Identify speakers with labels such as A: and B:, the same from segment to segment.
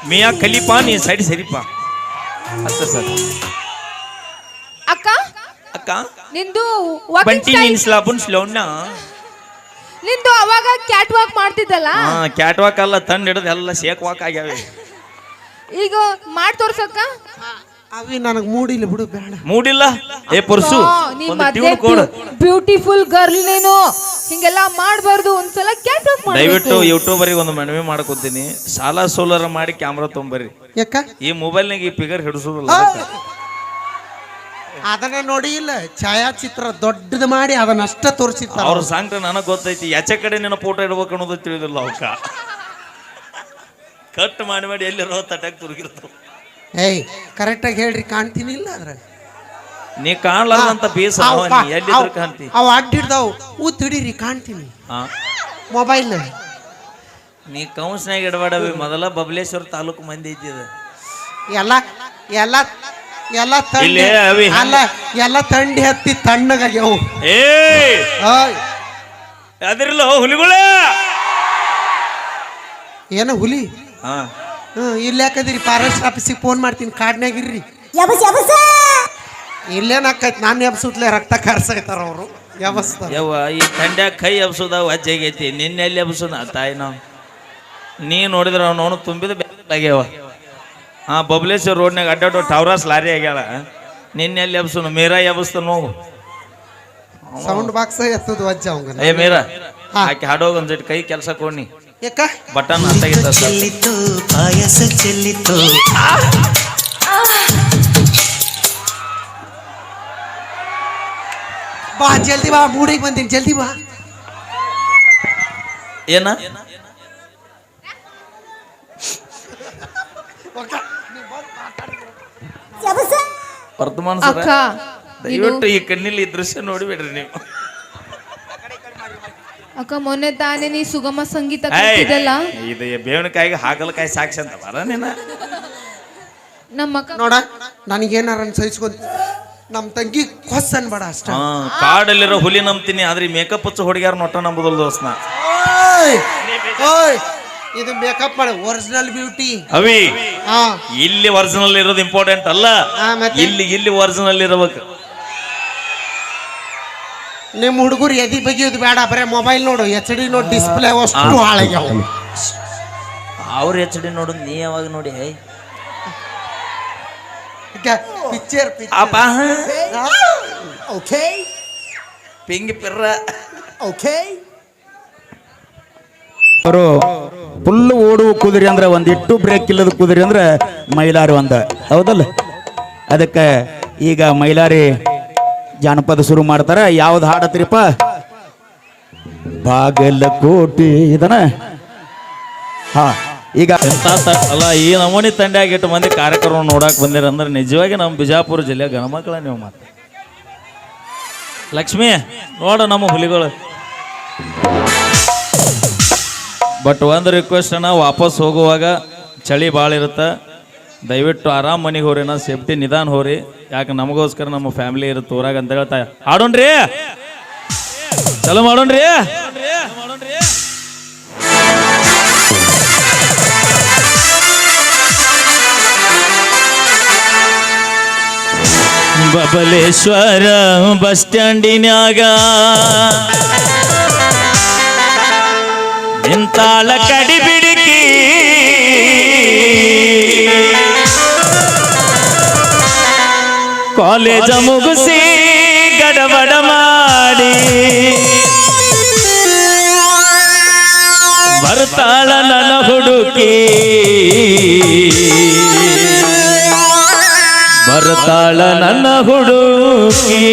A: Miya Khalifa ನೀ side ಸರಿಪಾ ಅತ್ತ sir
B: ಅಕ್ಕ
A: ಅಕ್ಕ
B: ನಿಂದು
A: ಬಂಟಿ ನಿನ್ಸ್ಲಾಬುನ್ ಸ್ಲೋಣ್ಣ
B: ನಿಂದು ಅವಾಗ ಕ್ಯಾಟ್ ವಾಕ್ ಮಾಡ್ತಿದ್ದಲ್ಲ
A: ಕ್ಯಾಟ್ ವಾಕ್ ಅಲ್ಲ ತಂಡ ಹಿಡಿದು ಎಲ್ಲ ಶೇಕ್ ವಾಕ್ ಆಗ್ಯಾವೆ
B: ಈಗ ಮಾಡಿ ತೋರ್ಸಕ್ಕ
C: ಅವಿ ನನಗೆ ಮೂಡಿಲ್ಲ ಬಿಡು ಬೇಡ
A: ಮೂಡಿಲ್ಲ ಏ ಪರ್ಸು ಒಂದು ಟ್ಯೂನ್ ಕೊಡು
B: ಬ್ಯೂಟಿಫುಲ್ ಗರ್ಲ್ ನೀನು ಹಿಂಗೆಲ್ಲ ಮಾಡಬಾರ್ದು ಒಂದ್ಸಲ ಕ್ಯಾಟ್ ವಾಕ್ ಮಾಡಿ
A: ದಯವಿಟ್ಟು ಯೂಟ್ಯೂಬರಿಗೆ ಒಂದು ಮನವಿ ಮಾಡ್ಕೊತೀನಿ ಸಾಲ ಸೋಲರ ಮಾಡಿ ಕ್ಯಾಮ್ರಾ ತೊಂಬರ್ರಿ
C: ಯಾಕ
A: ಈ ಮೊಬೈಲ್ನಾಗ ಈ ಫಿಗರ್ ಹಿಡಿಸೋದಿಲ್ಲ
C: ಅದನ್ನ ನೋಡಿ ಇಲ್ಲ ಛಾಯಾಚಿತ್ರ ದೊಡ್ಡದು ಮಾಡಿ ಅದನ್ನಷ್ಟ ತೋರಿಸಿರ್ತಾರ
A: ಅವ್ರ ಸಾಂಗ್ರೆ ನನಗೆ ಗೊತ್ತೈತಿ ಯಾಚೆ ಕಡೆ ನಿನ್ನ ಫೋಟೋ ಇಡ್ಬೇಕು ಅನ್ನೋದು ತಿಳಿದಿಲ್ಲ ಅವಕ್ಕ ಕಟ್ ಮಾಡಿ ಎಲ್ಲಿರೋ ತಟಕ್ ತುರುಗಿರ್ತಾವ
C: ಏಯ್ ಕರೆಕ್ಟಾಗಿ ಹೇಳ್ರಿ ಕಾಣ್ತೀನಿ ಇಲ್ಲ ಅದ್ರ
A: ನೀ ಕಾಣ್ಲಾರ್ದಂತ ಬೇಸ ಎಲ್ಲಿದ್ರು ಕಾಣ್ತಿ
C: ಅವು ಅಡ್ಡಿಡ್ದಾವ್ ಹಿಡೀರಿ ಕಾಣ್ತೀನಿ ಮೊಬೈಲ್
A: ನೀ ಕೌನ್ಸ್ನಾಗ ಇಡಬೇಡವಿ ಮೊದಲ ಬಬಲೇಶ್ವರ ತಾಲೂಕು ಮಂದಿ ಇದ್ದಿದ
C: ಎಲ್ಲ ಎಲ್ಲ ಎಲ್ಲ ತಂಡಿ ಅಲ್ಲ ಎಲ್ಲ ತಂಡಿ ಹತ್ತಿ ತಣ್ಣಗಾಗ್ಯಾವು
A: ಅದಿರಲ್ಲ ಹುಲಿಗಳ
C: ಏನ ಹುಲಿ ಇಲ್ಲಿ ಯಾಕದಿರಿ ಫಾರೆಸ್ಟ್ ಆಫೀಸಿಗೆ ಫೋನ್ ಮಾಡ್ತೀನಿ ಕಾಡ್ನಾಗಿರ್ರಿ ಇಲ್ಲೇನಾಕೈತಿ ನಾನು ಎಬ್ಸುತ್ಲೆ ರಕ್ತ ಕಾರ್ಸೈತಾರ ಅವರು ಎಬಸ್ತಾರ
A: ಯವ್ವ ಈ ತಂಡ್ಯಾಗ ಕೈ ಎಬ್ಸೋದ ವಜ್ಜಾಗೈತಿ ನಿನ್ನೆ ಎಲ್ಲಿ ಎಬ್ಸೋದ ತಾಯಿ ನಾವು ನೀ ನೋಡಿದ್ರ ಅವನು ತುಂಬಿದ ಆಗ್ಯಾವ ಬಬಲೇಶ್ವರ ರೋಡ್ನಾಗ ಅಡ್ಡಾಡೋ ಟವರಾಸ್ ಲಾರಿ ಆಗ್ಯಾಳ ನಿನ್ನೆ ಎಲ್ಲಿ ಎಬ್ಸೋನು ಮೀರಾ ಎಬ್ಸ್ತ ನೋವು
C: ಸೌಂಡ್ ಬಾಕ್ಸ್ ಎತ್ತದ ವಜ್ಜ ಅವಂಗ
A: ಏ ಮೀರಾ ಆಕೆ ಹಾಡೋಗ ಒಂದ್ ಕೈ ಕೆಲಸ ಕೊಡ್ನಿ
C: ಯಾಕ
A: ಬಟನ್ ಅಂತಾಗಿತ್ತ
D: ಚೆಲ್ಲಿತು ಪಾಯಸ ಚೆಲ್ಲಿತು
C: ಬಾ ಜಲ್ದಿ ಬಾ ಮೂಡಿಗೆ ಬಂದೀನಿ ಜಲ್ದಿ ಬಾ
A: ಏನ ವರ್ತಮಾನ ಸರ ದಯವಿಟ್ಟು ಈ ಕಣ್ಣಿಲಿ ಈ ದೃಶ್ಯ ನೋಡಿಬಿಡ್ರಿ ನೀವು
B: ಅಕ್ಕ ಮೊನ್ನೆ ತಾನೇ ನೀ ಸುಗಮ ಸಂಗೀತ ಕಲಿತಿದ್ದಲ್ಲ
A: ಇದು ಬೇವನಕಾಯಿಗೆ ಹಾಗಲಕಾಯಿ ಸಾಕ್ಷಿ ಅಂತ ಬರ ನೀನ
B: ನಮ್ಮ ಅಕ್ಕ
C: ನೋಡ ನನಗೇನಾರ ಸಹಿಸ್ಕೊಂತ ನಮ್ಮ ತಂಗಿ ಕೊಸ್ ಅನ್ಬೇಡ ಅಷ್ಟ
A: ಕಾಡಲ್ಲಿರೋ ಹುಲಿ ನಂಬ್ತೀನಿ ಆದ್ರೆ ಮೇಕಪ್ ಹಚ್ಚು ಹುಡುಗ್ಯಾರ ನೊಟ್ಟ ನಂಬುದಲ್ ದೋಸ್ನ
C: ಇದು ಮೇಕಪ್ ಮಾಡಿ ಒರಿಜಿನಲ್ ಬ್ಯೂಟಿ
A: ಅವಿ ಇಲ್ಲಿ ಒರಿಜಿನಲ್ ಇರೋದು ಇಂಪಾರ್ಟೆಂಟ್ ಅಲ್ಲ ಇಲ್ಲಿ ಒರಿಜಿನಲ್ ಇರಬೇಕು
C: ನಿಮ್ಮ ಹುಡುಗರು ಎದಿ ಬಗೆಯೋದು ಬೇಡ ಬರೇ ಮೊಬೈಲ್ ನೋಡು HD ನೋಡು ಡಿಸ್ಪ್ಲೇ ಅಷ್ಟು ಹಾಳಾಗ್ಯಾವ
A: ಅವ್ರ HD ನೋಡು ನೀ ಯಾವಾಗ ನೋಡಿ
C: ಪಿಕ್ಚರ್ ಓಕೆ
A: ಪಿಂಗಿ ಪಿರ್ರ
C: ಓಕೆ
E: ಅವರು ಫುಲ್ ಓಡುವ ಕುದುರೆ ಅಂದ್ರೆ ಒಂದಿಟ್ಟು ಬ್ರೇಕ್ ಇಲ್ಲದ ಕುದುರೆ ಅಂದ್ರೆ ಮೈಲಾರಿ ಒಂದ ಹೌದಲ್ಲ ಅದಕ್ಕೆ ಈಗ ಮೈಲಾರಿ ಜಾನಪದ ಶುರು ಮಾಡ್ತಾರ ಯಾವ್ದು ಹಾಡತ್ರಿಪ್ಪ ಬಾಗಲಕೋಟೆ ಇದನ ಈಗ
A: ಅಲ್ಲ ಈ ನಮೂನಿ ತಂಡ್ಯಾಗಿಟ್ಟು ಮಂದಿ ಕಾರ್ಯಕ್ರಮ ನೋಡಕ್ ಬಂದಿರ ಅಂದ್ರೆ ನಿಜವಾಗಿ ನಮ್ಮ ಬಿಜಾಪುರ ಜಿಲ್ಲೆ ಗಣಮಕ್ಕಳ ನೀವು ಮಾತು ಲಕ್ಷ್ಮಿ ನೋಡ ನಮ್ಮ ಹುಲಿಗಳು ಬಟ್ ಒಂದು ರಿಕ್ವೆಸ್ಟ್ ಅನ್ನ ವಾಪಸ್ ಹೋಗುವಾಗ ಚಳಿ ಭಾಳ ಇರುತ್ತೆ ದಯವಿಟ್ಟು ಆರಾಮ್ ಮನೆಗೆ ಹೋರಿ ಸೇಫ್ಟಿ ನಿಧಾನ ಹೋರಿ ಯಾಕೆ ನಮಗೋಸ್ಕರ ನಮ್ಮ ಫ್ಯಾಮಿಲಿ ಇರುತ್ತೆ ಊರಾಗ ಅಂತ ಹೇಳ್ತಾ ಆಡೋಣ್ರಿ ಚಲೋ ಮಾಡೋಣ್ರಿ ಬಬಲೇಶ್ವರ ಬಸ್ ಸ್ಟ್ಯಾಂಡಿನ್ಯಾಗ ನಿಂತಾಳ ಕಡಿಬಿಡಿಕಿ ಕಾಲೇಜ ಮುಗಿಸಿ ಗಡಬಡ ಮಾಡಿ ಬರ್ತಾಳ ನನ್ನ ಹುಡುಕಿ ಬರ್ತಾಳ ನನ್ನ ಹುಡುಕಿ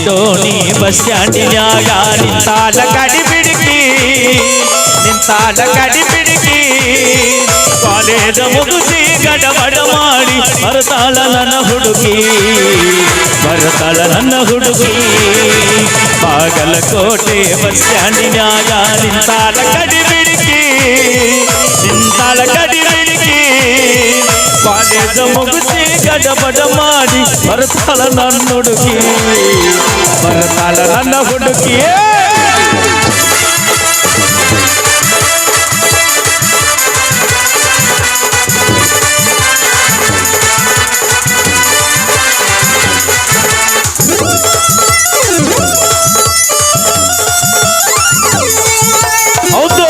A: ಡೋಣಿ ಬಸ್ ಸ್ಟ್ಯಾಂಡಿನ್ಯಾಗ ನಿಂತಾಳ ಕಡಿಬಿಡಿಕಿ ನಿಂತಾಳ ಕಡಿ ಬಿಡುಗಿ ಕಾಲೇಜ ಮುಗಿಸಿ ಗಡಬಡ ಮಾಡಿ ಬರ್ತಾಳ ನನ್ನ ಹುಡುಗಿ ಬರ್ತಾಳ ನನ್ನ ಹುಡುಗಿ ಬಾಗಲಕೋಟೆ ಬಸ್ ಸ್ಟ್ಯಾಂಡಿನ್ಯಾಗ ನಿಂತಾಳ ಕಡಿ ಬಿಡುಗಿ ನಿಂತಾಳ ಕಡಿ ಬಿಡುಗಿ ಕಾಲೇಜ ಮುಗಿಸಿ ಗಡಬಡ ಮಾಡಿ ಬರ್ತಾಳ ನನ್ನ ಹುಡುಗಿ ಬರ್ತಾಳ ನನ್ನ ಹುಡುಗಿ ಹೌದು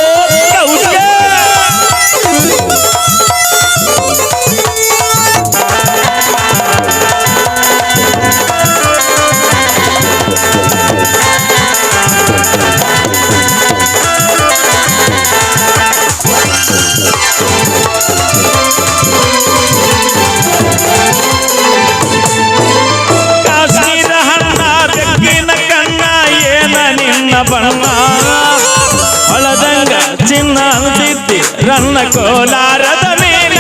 A: ಕಾಶ್ಮೀರ ಹಣ್ಣ ಬೆಕ್ಕಿನ ಕಣ್ಣ ಏನ ನಿನ್ನ ಬಣ್ಣ ಹೊಳದಂಗ ಚಿನ್ನ ಅಂತಿದ್ದಿ ರನ್ನ ಕೋಲಾರದ ಮೇಲ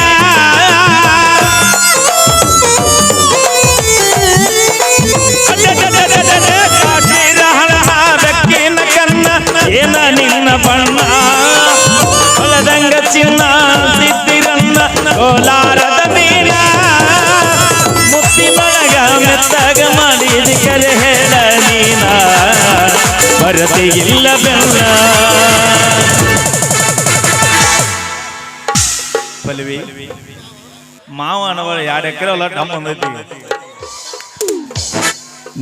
A: ಕಾಶ್ಮೀರ ಹಣ್ಣ ಬೆಕ್ಕಿನ ಕಣ್ಣ ಏನ ನಿನ್ನ ಬಣ್ಣ ಹೊಳದಂಗ ಚಿನ್ನ ಅಂತಿದ್ದಿ ರನ್ನ ಕೋಲಾರದ ಮೇಲ ಮುತ್ತಿನೊಳಗ ಮೆತ್ತಗ ಮಾಡಿದ ಕರೆ ಹೇಳ ನೀನ ಬರತೆ ಇಲ್ಲ ಬೆಲ್ಲ ಪಲ್ವಿ ಮಾವ ಅನ್ನವಳ 2 ಎಕರೆ ಹೊಲ ಡಮ್ ಬಂದೈತಿ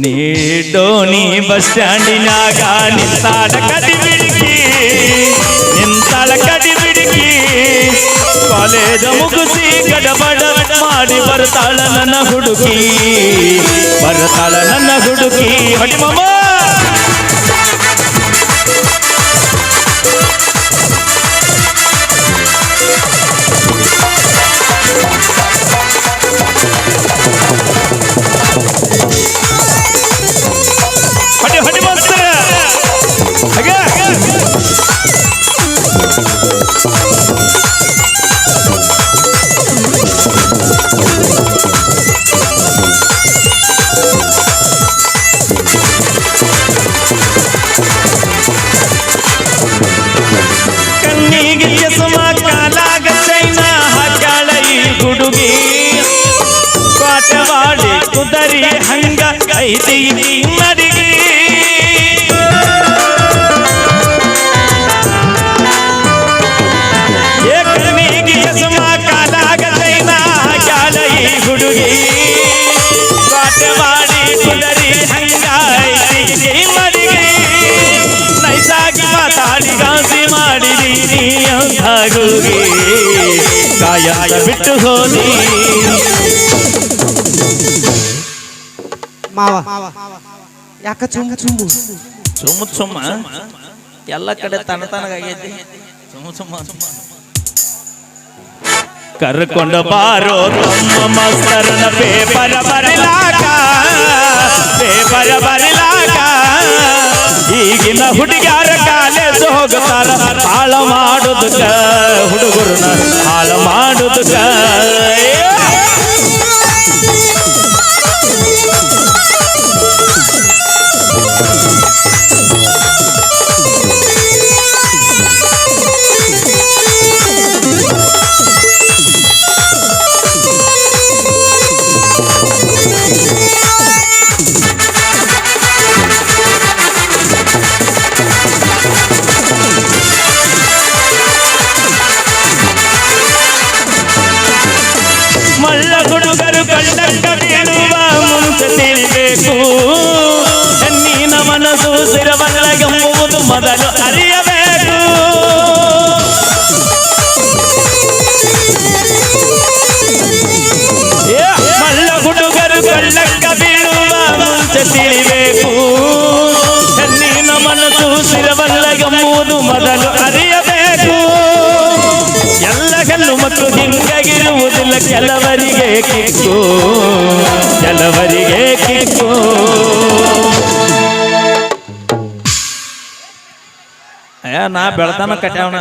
A: ನೀಡೋನಿ ಬಸ್ ಸ್ಟ್ಯಾಂಡಿನಾಗ ನಿಂತಾಳ ಕಡಿ ಬಿಡುಗಿ ನಿಂತಾಳ ಕಡಿ ಬಿಡುಗಿ ಕಾಲೇಜ ಮುಗಿಸಿ ಗಡಬಡ ಮಾಡಿ ಬರ್ತಾಳ ನನ್ನ ಹುಡುಗಿ ಬರ್ತಾಳ ನನ್ನ ಹುಡುಗಿ ಹೊಡಿ ಮಾಮ ಹೊಡಿ ಹೊಡಿ ಮಾಸ್ತರ ಹಾಗ ಕಣ್ಣಿಗೆ ಚಸ್ಮ ಕಾಲಾಗ ಚೈನ ಹಾಕ್ಯಾಳ ಈ ಹುಡುಗಿ ಕಾಟವಾಡಿ ಕುದರಿ ಹಂಗ ಐತಿ ನಡಿಗಿ ಕಣ್ಣಿಗೆ ಚಸ್ಮ ಕಾಲಾಗ ಚೈನ ಹಾಕ್ಯಾಳ ಈ ಹುಡುಗಿ ಕಾಟವಾಡಿ ಕುದರಿ ಹಂಗ ಐತಿ ನಡಿಗಿ ನೈಸಾಗಿ ಮಾತಾಡಿ ಗಾಸಿ ಮಾಡಿದೀನಿ ಅಂತಾಗುಗಿ ಕಾಯ ಬಿಟ್ಟು ಹೋದಿ
C: ಮಾವ ಯಾಕ ಚುಮ್ಮು ಚುಮ್ಮು
A: ಸುಮ್ಮ ಸುಮ್ಮ ಎಲ್ಲ ಕಡೆ ತನಗಾಗೈತಿ ಸುಮ್ಮ ಕರ್ಕೊಂಡು ಬಾರೋ ತಮ್ಮ ಮಾಸ್ತರನ ಪೇಪರ್ ಬರಿಲಾಕ ಈಗಿನ ಹುಡುಗ್ಯಾರ ಕಾಲೇಜ್ ಹೋಗ್ತಾರ ಹಾಳ ಮಾಡುದಕ್ಕ ಹುಡುಗರನ್ನ ಹಾಳ ಮಾಡುದಕ್ಕ ಮಳ್ಳ ಹುಡುಗರು ಕಳ್ಳಕ್ಕ ಬೀಳುವ ಮುಂಚೆ ತಿಳಿಬೇಕು ಹೆಣ್ಣಿನ ಮನಸ್ಸು ಸಿರವಲ್ಲಗೆಂಬುದು ಮೊದಲು ಅರಿಯಬೇಕು ಮಳ್ಳ ಹುಡುಗರು ಕಳ್ಳಕ್ಕ ಬೀಳುವ ಮುಂಚೆ ತಿಳಿಬೇಕು ಹೆಣ್ಣಿನ ಮನಸ್ಸು ಸಿರವಲ್ಲಗೆಂಬುದು ಮೊದಲು ಅರಿಯಬೇಕು ಎಲ್ಲ ಹೆಣ್ಣು ಮಕ್ಕಳು ಹಿಂಗಾಗಿರುವುದಿಲ್ಲ ಕೆಲವರಿಗೆ ಕಿಕ್ಕು ನಾ ಬೆಳತಾನ ಕಟ್ಯಾವನ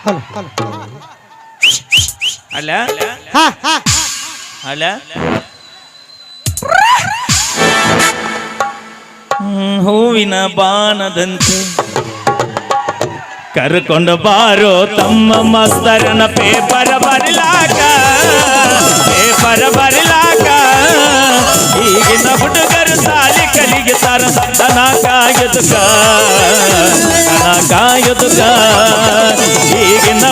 C: ಹಲೋ ಹಲೋ
A: ಅಲ್ಲ
C: ಹಾ ಹಾ
A: ಅಲ್ಲ ಹೂವಿನ ಬಾಣದಂತೆ ಕರ್ಕೊಂಡು ಬಾರೋ ತಮ್ಮ ಮಸ್ತರನ ಪೇಪರ್ ಬರಿಲಾಕ ಈಗಿನ ಹುಡುಗರು ಸಾಲಿ ಕಲಿಗೆತಾರ ದನ ಕಾಯುದುಕ ಈಗಿನ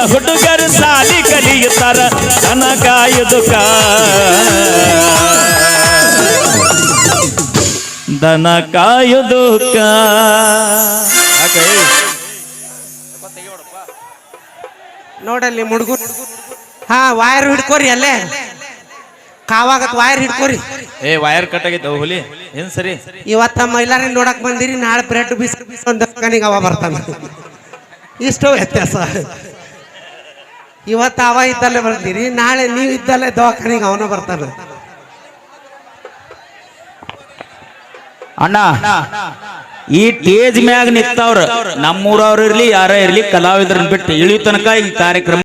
A: ಹುಡುಗರು ಸಾಲಿ ಕಲಿಯುತ್ತಾರ ದನ ಕಾಯುದುಕ ದನ ಕಾಯುದುಕ
C: ನೋಡಲ್ಲಿ ಮುಡುಗು ಹಾ ವೈರ್ ಹಿಡ್ಕೋರಿ ಅಲ್ಲೇ ಕಾವಾಗತ್ ವೈರ್ ಹಿಡ್ಕೋರಿ
A: ವೈರ್ ಕಟ್ ಆಗೈತೆ ಹುಲಿ ಏನ್ ಸರಿ
C: ಇವತ್ತ ಮೈಲಾರಿ ನೋಡಕ್ ಬಂದಿರಿ ನಾಳೆ ಬ್ರೆಡ್ ಬಿಸ್ ಒಂದ್ ದಕ್ಕನಿಗೆ ಅವ ಬರ್ತಾನ ಇಷ್ಟು ವ್ಯತ್ಯಾಸ ಇವತ್ತು ಅವ ಇದ್ದಲ್ಲೇ ಬರ್ತೀರಿ ನಾಳೆ ನೀವು ಇದ್ದಲ್ಲೇ ದವಾಖಾನಿಗೆ ಅವನು ಬರ್ತಾನ
E: ಅಣ್ಣ ಈ ಟೇಜ್ ಮ್ಯಾಗ ನಿಂತವ್ರ ನಮ್ಮೂರವ್ರು ಇರ್ಲಿ ಯಾರ ಇರ್ಲಿ ಕಲಾವಿದ್ರನ್ನ ಬಿಟ್ಟು ಇಳಿ ತನಕ ಈ ಕಾರ್ಯಕ್ರಮ